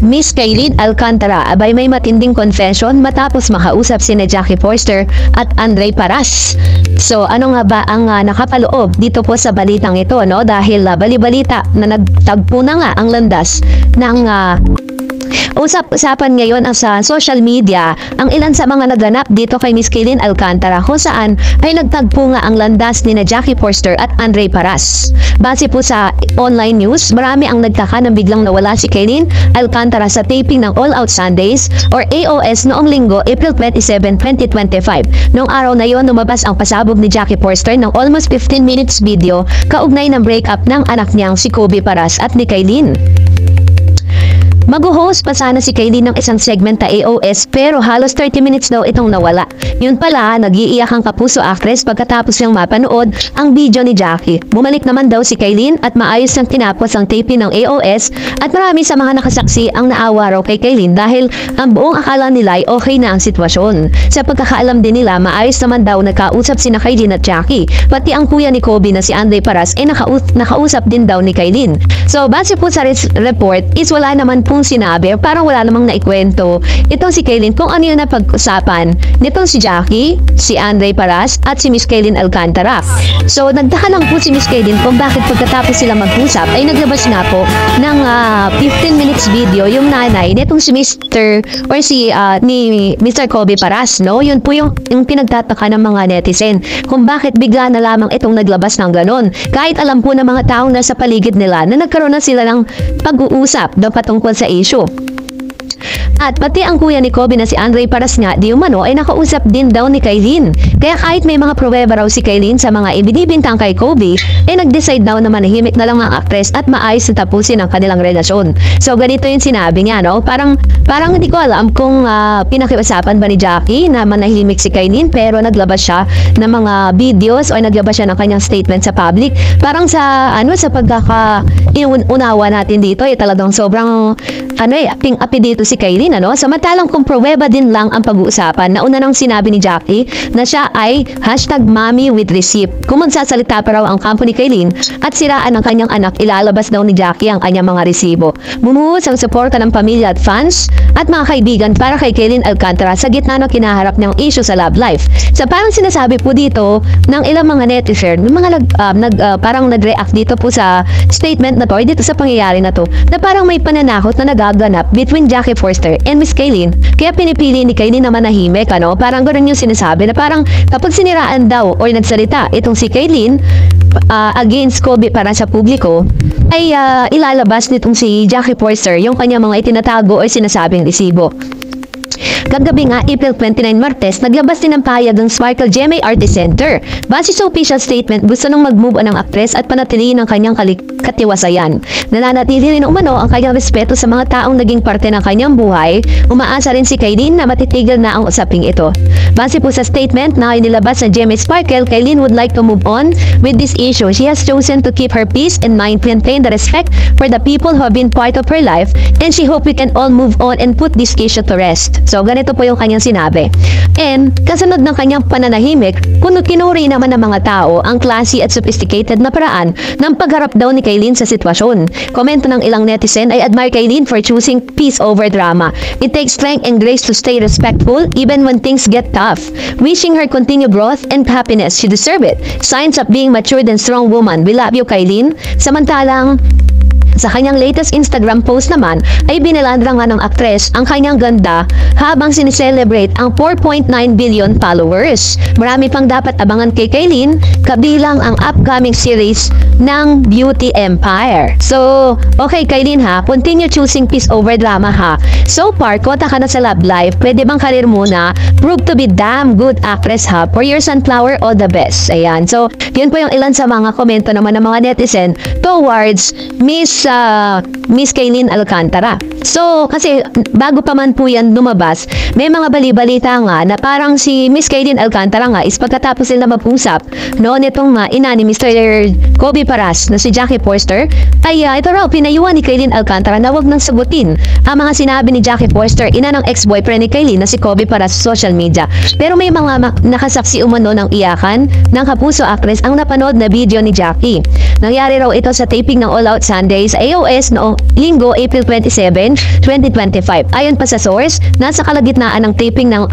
Miss Kaylin Alcantara, abay may matinding confession matapos makausap sina Jackie Forster at Andre Paras. So ano nga ba ang nakapaloob dito po sa balitang ito, no? Dahil bali-balita na nagtagpo na nga ang landas ng usap-usapan ngayon sa social media ang ilan sa mga naganap dito kay Miss Kaylin Alcantara, kung saan ay nagtagpo nga ang landas ni na Jackie Forster at Andre Paras. Base po sa online news, marami ang nagtaka na biglang nawala si Kaylin Alcantara sa taping ng All Out Sundays or AOS noong linggo, April 27, 2025. Noong araw na yon, lumabas ang pasabog ni Jackie Forster ng almost 15 minutes video kaugnay ng breakup ng anak niyang si Kobe Paras at ni Kaylin. Mag-host pa sana si Kaylin ng isang segment na AOS pero halos 30 minutes daw itong nawala. Yun pala, nag-iiyak ang kapuso actress pagkatapos niyang mapanood ang video ni Jackie. Bumalik naman daw si Kaylin at maayos nang tinapos ang taping ng AOS at marami sa mga nakasaksi ang naawa raw kay Kaylin dahil ang buong akala nila ay okay na ang sitwasyon. Sa pagkakaalam din nila, maayos naman daw nakausap sina Kaylin at Jackie. Pati ang kuya ni Kobe na si Andre Paras ay nakausap din daw ni Kaylin. So base po sa report is wala naman pong sinabi, parang wala namang naikwento itong si Kaylin kung ano yung napag-usapan nitong si Jackie, si Andre Paras at si Miss Kaylin Alcantara. So nagtaka lang po si Miss Kaylin kung bakit pagkatapos sila mag-usap ay naglabas nga po ng 15 minutes video yung nanay nitong si Mr. or ni Mr. Kobe Paras, no? Yun po yung pinagtataka ng mga netizen kung bakit bigla na lamang itong naglabas ng ganon. Kahit alam po ng mga taong nasa paligid nila na nagkaroon na sila ng pag-uusap daw patungkol sa issue. At pati ang kuya ni Kobe na si Andre Paras nga di umano ay nakausap din daw ni Kaylin. Kaya kahit may mga pruweba raw si Kaylin sa mga ibinibintang kay Kobe, ay nag-decide daw na manahimik na lang ang actress at maayos na tapusin ang kanilang relasyon. So ganito yung sinabi niya, no? Parang hindi ko alam kung pinakiusapan ba ni Jackie na manahimik si Kaylin pero naglabas siya ng mga videos o naglabas siya ng kanyang statement sa public. Parang sa pagkaka-unawa natin dito ay talagang sobrang aping-api dito si Kaylin, ano? Samantalang kung pruweba din lang ang pag-uusapan, nauna nang sinabi ni Jackie na siya ay #mommy with receipt. Kung magsasalita pa raw ang kampo ni Kaylin at siraan ng kanyang anak, ilalabas daw ni Jackie ang kanyang mga resibo. Bumuhos ang suporta ng pamilya at fans at mga kaibigan para kay Kaylin Alcantara sa gitna ng kinaharap ng issue sa love life. Sa parang sinasabi po dito ng ilang mga netizen, parang nag-react dito po sa statement na to, dito sa pangyayari na to, na parang may pananakot na nagaganap between Jackie Forster and Miss Kaylin. Kaya pinipili ni Kaylin na manahimik, ano? Parang ganoon yung sinasabi na parang kapag siniraan daw o nagsalita itong si Kaylin against Kobe para sa publiko, ay ilalabas nitong si Jackie Forster yung kanyang mga itinatago o sinasabing resibo. Kagabi nga, April 29 Martes, naglabas din ng pahayag ng Sparkle GMA Artist Center. Base sa official statement, gusto nang mag-move on ang actress at panatilihin ang kanyang katiwasayan. Nananatili rin umano ang kanyang respeto sa mga taong naging parte ng kanyang buhay. Umaasa rin si Kaylin na matitigil na ang usaping ito. Base po sa statement na inilabas ng GMA Sparkle, Kaylin would like to move on with this issue. She has chosen to keep her peace and mind, maintain the respect for the people who have been part of her life, and she hope we can all move on and put this issue to rest. So, ganito po yung kanyang sinabi. And, kasunod ng kanyang pananahimik, kinuri naman ng mga tao ang classy at sophisticated na paraan ng pagharap daw ni Kaylin sa sitwasyon. Komento ng ilang netizen ay admire Kaylin for choosing peace over drama. It takes strength and grace to stay respectful even when things get tough. Wishing her continued growth and happiness. She deserve it. Signs of being matured and strong woman. We love you, Kaylin. Samantalang, sa kanyang latest Instagram post naman ay binalandra nga ng aktres ang kanyang ganda habang sineselebrate ang 4.9 billion followers. Marami pang dapat abangan kay Kaylin, kabilang ang upcoming series ng Beauty Empire. So, okay Kaylin ha, continue choosing peace over drama ha. So far, kota ka na sa love life, pwede bang karir muna? Prove to be damn good actress ha. For your sunflower, all the best. Ayan. So, yun po yung ilan sa mga komento naman ng mga netizen towards Miss Kaylin Alcantara. So, kasi bago pa man po yan lumabas, may mga bali-balita nga na parang si Miss Kaylin Alcantara nga is pagkatapos sila mapusap noon itong ina ni Mr. Kobe Paras na si Jackie Forster, ay ito raw pinayuhan ni Kaylin Alcantara na wag nang sagutin ang mga sinabi ni Jackie Forster, ina ng ex-boyfriend ni Kaylin na si Kobe Paras sa social media. Pero may mga nakasaksi umano ng iyakan ng kapuso actress ang napanood na video ni Jackie. Nangyari raw ito sa taping ng All Out Sundays AOS noong linggo, April 27, 2025. Ayon pa sa source, nasa kalagitnaan ng taping ng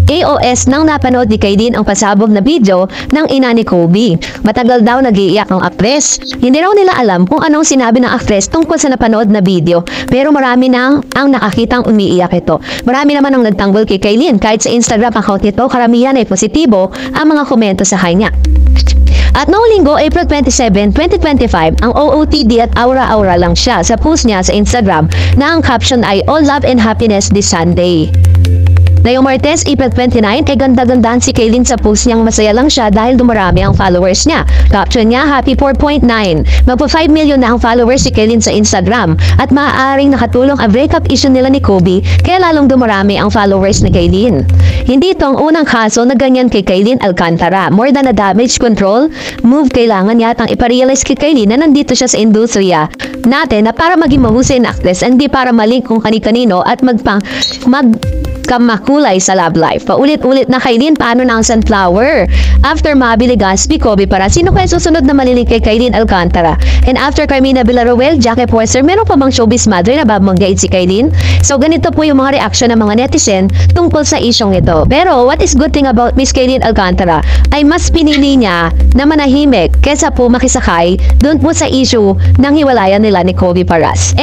AOS nang napanood ni Kaylin ang pasabog na video ng ina ni Kobe. Matagal daw nag-iiyak ang aktres. Hindi raw nila alam kung anong sinabi ng aktres tungkol sa napanood na video, pero marami nang ang nakakitang umiiyak ito. Marami naman ang nagtanggol kay Kaylin kahit sa Instagram account nito karamihan ay positibo ang mga komento sa kanya. At noong linggo, April 27, 2025, ang OOTD at aura-aura lang siya sa post niya sa Instagram na ang caption ay "All love and happiness this Sunday." Ngayong Martes, April 29, ay ganda-gandaan si Kaylin sa post niyang masaya lang siya dahil dumarami ang followers niya. Caption niya, "Happy 4.9. Magpo 5 million na ang followers si Kaylin sa Instagram at maaaring nakatulong ang breakup issue nila ni Kobe kaya lalong dumarami ang followers ni Kaylin." Hindi ito ang unang kaso na ganyan kay Kaylin Alcantara. More than a damage control move, kailangan yatang iparealize kay Kaylin na nandito siya sa industriya natin na para maging mahusay na actress, hindi para malink kung kani-kanino at kamakulay sa love life. Paulit-ulit na Kaylin, paano na ang sunflower? After mabili Gaspi, Kobe para, sino kaya susunod na malilig kay Kaylin Alcantara? And after Carmina Villarroel, Jackie Forster, meron pa bang showbiz mother na babanggaid si Kaylin? So ganito po yung mga reaksyon ng mga netizen tungkol sa isyong ito. Pero what is good thing about Miss Kaylin Alcantara ay mas pinili niya na manahimik kesa po makisakay doon po sa issue ng hiwalayan nila ni Kobe Paras.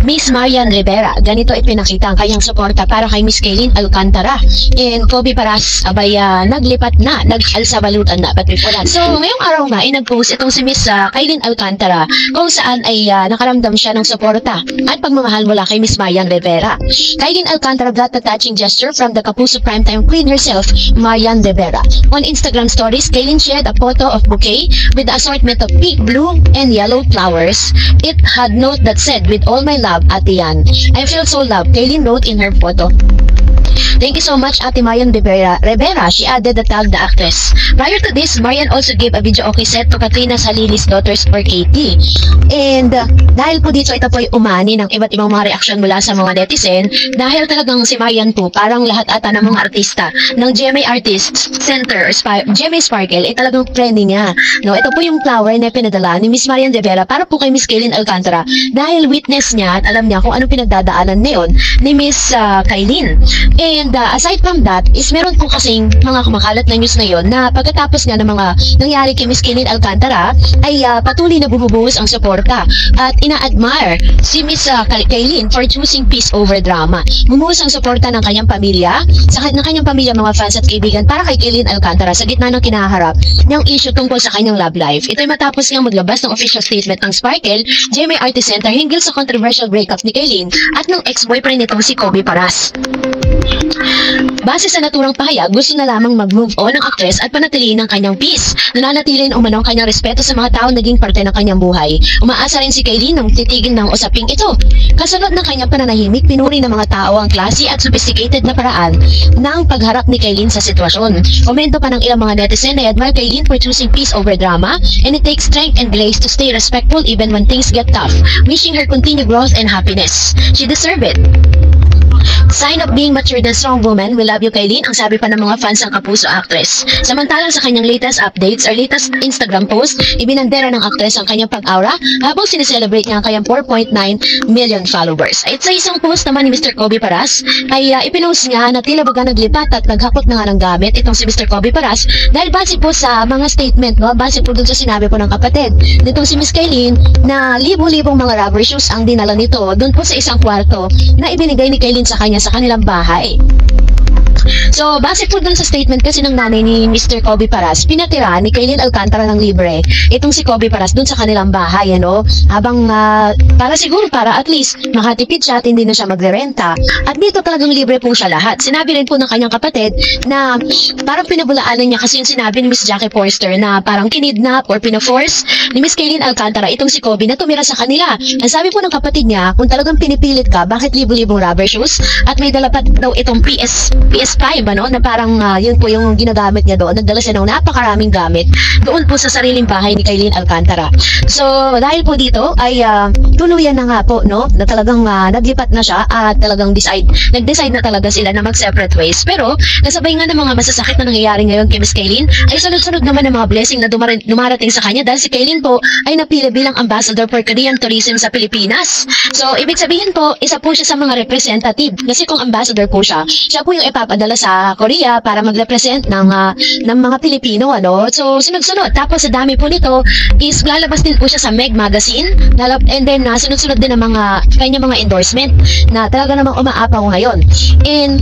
Miss Marian Rivera, ganito ipinakita ang kanyang suporta para kay Miss Kaylin Alcantara. And Kobe Paras, abay naglipat na, nag-alsabalutan na, patipulan. So, ngayong araw nga, nag-post itong si Miss Kaylin Alcantara kung saan ay nakaramdam siya ng suporta at pagmamahal mula kay Miss Marian Rivera. Kaylin Alcantara got a touching gesture from the Kapuso primetime queen herself, Marian Rivera. On Instagram stories, Kaylin shared a photo of bouquet with the assortment of pink, blue, and yellow flowers. It had note that said, "With all my love, Ate Yan. I feel so loved," Kaylin wrote in her photo. "Thank you so much, Ate Marian Rivera." She added the tag the actress. Prior to this, Marian also gave a video okay set to Katrina Salili's daughters for KT. And dahil po dito, ito po ay umani ng iba't ibang mga reaksyon mula sa mga netizen dahil talagang si Marian po, parang lahat ata ng mga artista ng GMA Artists Center, GMA Sparkle, ay talagang friendly niya. No, ito po yung flower na pinadala ni Miss Marian Rivera para po kay Miss Kaylin Alcantara dahil witness niya at alam niya kung ano pinagdadaanan ngayon ni Miss Kaylin. And aside from that, is meron po kasing mga kumakalat na news ngayon na pagkatapos nga ng mga nangyari kay Miss Kaylin Alcantara ay patuloy na bumubuhos ang suporta at ina-admire si Miss Kaylin for choosing peace over drama. Bumuhos ang suporta ng kanyang pamilya, ng kanyang pamilya, mga fans at kaibigan para kay Kaylin Alcantara sa gitna ng kinaharap niyang issue tungkol sa kanyang love life. Ito'y matapos niyang maglabas ng official statement ng Sparkle, GMA Artist Center hinggil sa controversial breakup ni Kaylin at ng ex-boyfriend nitong si Kobe Paras. Base sa naturang pahayag, gusto na lamang mag-move on ng actress at panatiliin ang kanyang peace. Nananatili umano ang kanyang respeto sa mga taong naging parte ng kanyang buhay. Umaasa rin si Kaylin nang titigil ng usaping ito. Kasunod ng kanyang pananahimik, pinuri ng mga tao ang klase at sophisticated na paraan ng pagharap ni Kaylin sa sitwasyon. Komento pa ng ilang mga netizen na admire Kaylin for choosing peace over drama, and it takes strength and grace to stay respectful even when things get tough. Wishing her continued growth and happiness. She deserves it. Sign of being matured and strong woman, we love you Kaylin, ang sabi pa ng mga fans ng Kapuso actress. Samantalang sa kanyang latest updates or latest Instagram post, ibinandera ng actress ang kanyang pag-aura habang sineselebrate niya ang kanyang 4.9 million followers. At sa isang post naman ni Mr. Kobe Paras, ay ipinost niya na tila baga naglipat at naghakot na nga ng gamit itong si Mr. Kobe Paras dahil base po sa mga statement, no? Base po dun sa sinabi po ng kapatid nitong si Miss Kaylin na libo-libong mga rubber shoes ang dinala nito dun po sa isang kwarto na ibinigay ni Kaylin sa kanya sa kanilang bahay. So, base po dun sa statement kasi ng nanay ni Mr. Kobe Paras, pinatira ni Kaylin Alcantara ng libre itong si Kobe Paras dun sa kanilang bahay, ano? Habang para siguro para at least makatipid siya at hindi na siya magre-renta. At dito talagang libre po siya lahat. Sinabi rin po ng kanyang kapatid na parang pinabulaanan niya kasi yung sinabi ni Miss Jackie Forster na parang kinidnap or pinaforce ni Miss Kaylin Alcantara itong si Kobe na tumira sa kanila. Ang sabi po ng kapatid niya, kung talagang pinipilit ka, bakit libo-libong rubber shoes? At may dala pa daw itong PS5 iba, no? Na parang yun po yung ginagamit niya doon. Nagdala siya ng napakaraming gamit doon po sa sariling bahay ni Kailin Alcantara. So, dahil po dito ay tuluyan na nga po, no? Na talagang naglipat na siya at talagang nag-decide na talaga sila na mag-separate ways. Pero, kasabay nga ng mga masasakit na nangyayari ngayon kay Miss Kailin, ay sunod-sunod naman ng mga blessing na dumarating sa kanya dahil si Kailin po ay napili bilang ambassador for Korean tourism sa Pilipinas. So, ibig sabihin po, isa po siya sa mga representative. Kasi kung ambassador po siya po yung ipapadala sa Korea para mag-represent ng mga Pilipino, ano. So, sunod-sunod. Tapos, sa dami po nito, is lalabas din po siya sa Meg Magazine. And then, sunod-sunod din ang kanya mga endorsement na talaga namang umaapaw ngayon. And,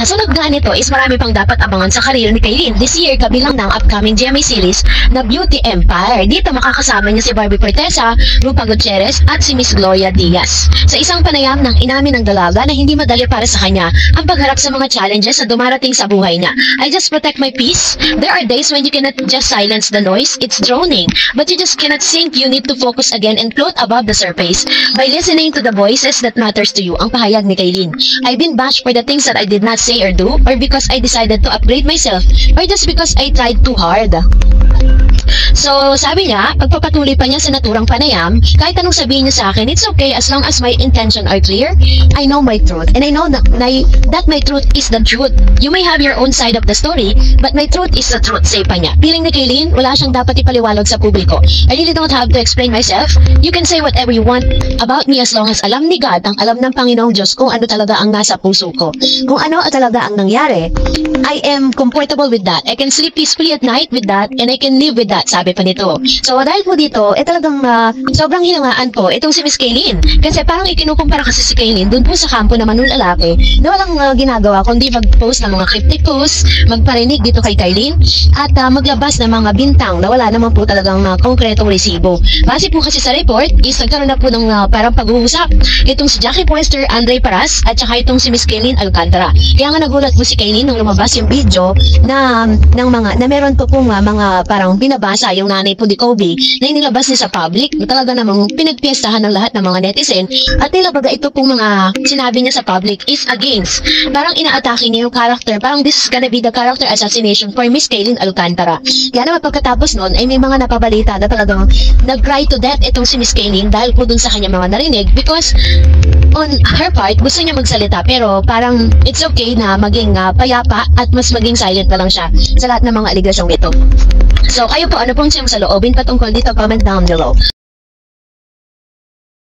nasunod nga nito is marami pang dapat abangan sa karir ni Kailin. This year, kabilang ng upcoming GMA series na Beauty Empire. Dito makakasama niya si Barbie Fortesa, Rupa Gutierrez at si Miss Gloria Diaz. Sa isang panayam ng inamin ng dalaga na hindi madali para sa kanya ang pagharap sa mga challenges na dumarating sa buhay niya. I just protect my peace. There are days when you cannot just silence the noise. It's droning. But you just cannot think. You need to focus again and float above the surface by listening to the voices that matters to you. Ang pahayag ni Kailin. I've been bashed for the things that I did not say or do, or because I decided to upgrade myself, or just because I tried too hard. So, sabi niya, pagpapatuloy pa niya sa naturang panayam, kahit anong sabihin niya sa akin, it's okay as long as my intention are clear. I know my truth, and I know that my truth is the truth. You may have your own side of the story, but my truth is the truth, say pa niya. Feeling ni Kailin, wala siyang dapat ipaliwanag sa publiko. I really don't have to explain myself. You can say whatever you want about me as long as alam ni God, ang alam ng Panginoong Diyos kung ano talaga ang nasa puso ko. Kung ano talaga ang nangyari, I am comfortable with that. I can sleep peacefully at night with that, and I can live with that, sabi pa nito. So, dahil po dito, talagang sobrang hinangaan po itong si Miss Kailin. Kasi parang ikinukumpara kasi si Kailin dun po sa kampo na manulalaki na walang ginagawa kundi mag-post ng mga cryptic posts, magparinig dito kay Kailin, at maglabas ng mga bintang na wala naman po talagang konkretong resibo. Base po kasi sa report, is nagkaroon na po ng parang pag-uusap itong si Jackie Puester, Andre Paras, at saka itong si Miss Kailin Alcantara. Kaya nga nagulat po si Kailin nung lumabas yung video na meron po pong mga parang binabasa yung nanay po ni Kobe na inilabas niya sa public. Talaga namang pinagpiestahan ng lahat ng mga netizen at nilabaga ito pong mga sinabi niya sa public is against. Parang inaatake niya yung character. Parang this is gonna be the character assassination for Miss Kailin Alcantara. Kaya naman pagkatapos nun ay may mga napabalita na talagang nag-cry to death itong si Miss Kailin dahil po dun sa kanya mga narinig because on her part gusto niya magsalita pero parang it's okay na maging payapa at mas maging silent na lang siya sa lahat ng mga aligasyong ito. So, kayo po, ano pong siyang sa loobin patungkol dito? Comment down below.